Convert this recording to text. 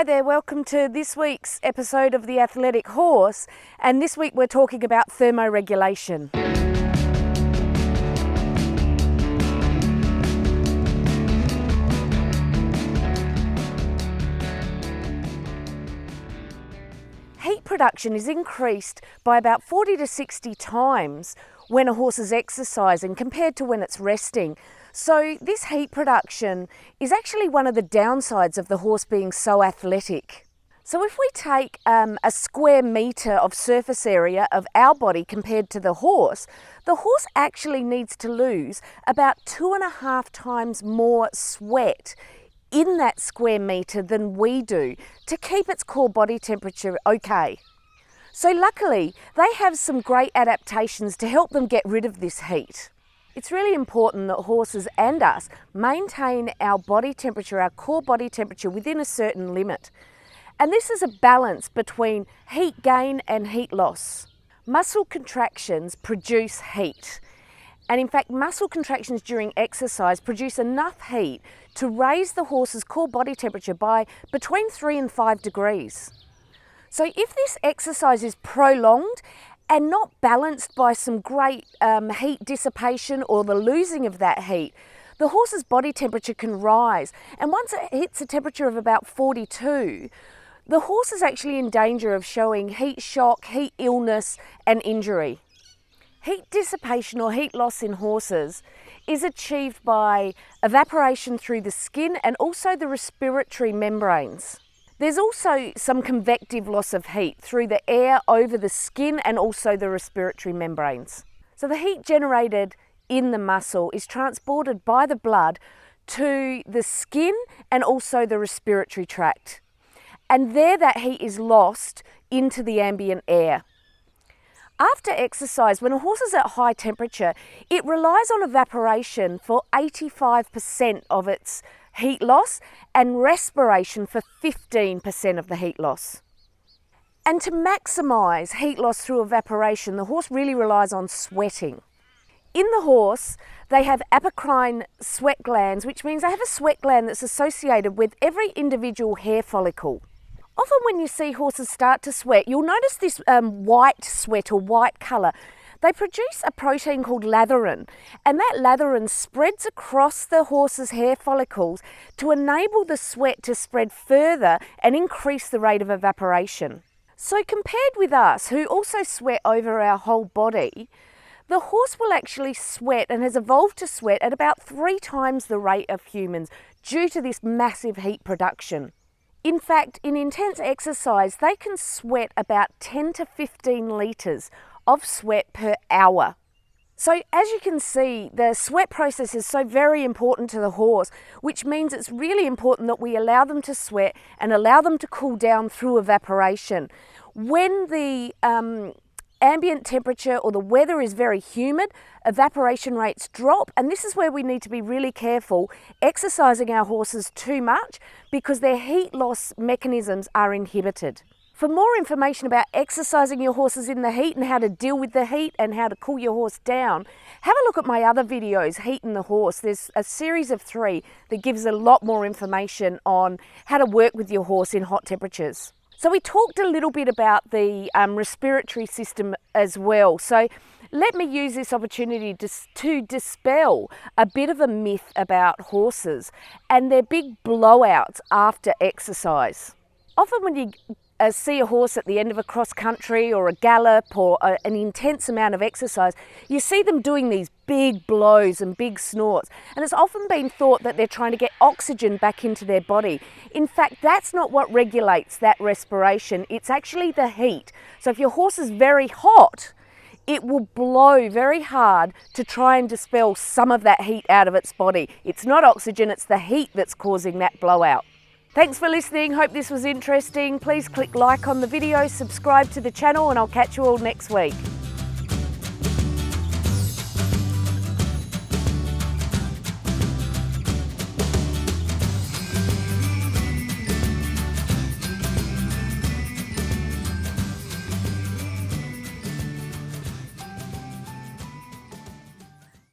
Hi there, welcome to this week's episode of The Athletic Horse, and this week we're talking about thermoregulation. Heat production is increased by about 40 to 60 times when a horse is exercising compared to when it's resting. So this heat production is actually one of the downsides of the horse being so athletic. So if we take a square metre of surface area of our body compared to the horse actually needs to lose about 2.5 times more sweat in that square metre than we do to keep its core body temperature okay. So luckily, they have some great adaptations to help them get rid of this heat. It's really important that horses and us maintain our body temperature, our core body temperature within a certain limit. And this is a balance between heat gain and heat loss. Muscle contractions produce heat. And in fact, muscle contractions during exercise produce enough heat to raise the horse's core body temperature by between 3 and 5 degrees. So if this exercise is prolonged and not balanced by some great heat dissipation or the losing of that heat, the horse's body temperature can rise. And once it hits a temperature of about 42, the horse is actually in danger of showing heat shock, heat illness, and injury. Heat dissipation or heat loss in horses is achieved by evaporation through the skin and also the respiratory membranes. There's also some convective loss of heat through the air over the skin and also the respiratory membranes. So the heat generated in the muscle is transported by the blood to the skin and also the respiratory tract. And there that heat is lost into the ambient air. After exercise, when a horse is at high temperature, it relies on evaporation for 85% of its heat loss and respiration for 15% of the heat loss. And to maximise heat loss through evaporation, the horse really relies on sweating. In the horse, they have apocrine sweat glands, which means they have a sweat gland that's associated with every individual hair follicle. Often when you see horses start to sweat, you'll notice this white sweat or white colour. They produce a protein called latherin, and that latherin spreads across the horse's hair follicles to enable the sweat to spread further and increase the rate of evaporation. So compared with us, who also sweat over our whole body, the horse will actually sweat and has evolved to sweat at about 3 times the rate of humans due to this massive heat production. In fact, in intense exercise, they can sweat about 10 to 15 litres of sweat per hour. So as you can see, the sweat process is so very important to the horse, which means it's really important that we allow them to sweat and allow them to cool down through evaporation. When the ambient temperature or the weather is very humid, evaporation rates drop, and this is where we need to be really careful exercising our horses too much because their heat loss mechanisms are inhibited. For more information about exercising your horses in the heat and how to deal with the heat and how to cool your horse down, have a look at my other videos, Heat and the Horse. There's a series of 3 that gives a lot more information on how to work with your horse in hot temperatures. So we talked a little bit about the respiratory system as well. So let me use this opportunity to dispel a bit of a myth about horses and their big blowouts after exercise. Often when you see a horse at the end of a cross country or a gallop or an intense amount of exercise, you see them doing these big blows and big snorts. And it's often been thought that they're trying to get oxygen back into their body. In fact, that's not what regulates that respiration. It's actually the heat. So if your horse is very hot, it will blow very hard to try and dispel some of that heat out of its body. It's not oxygen, it's the heat that's causing that blowout. Thanks for listening. Hope this was interesting. Please click like on the video, subscribe to the channel, and I'll catch you all next week.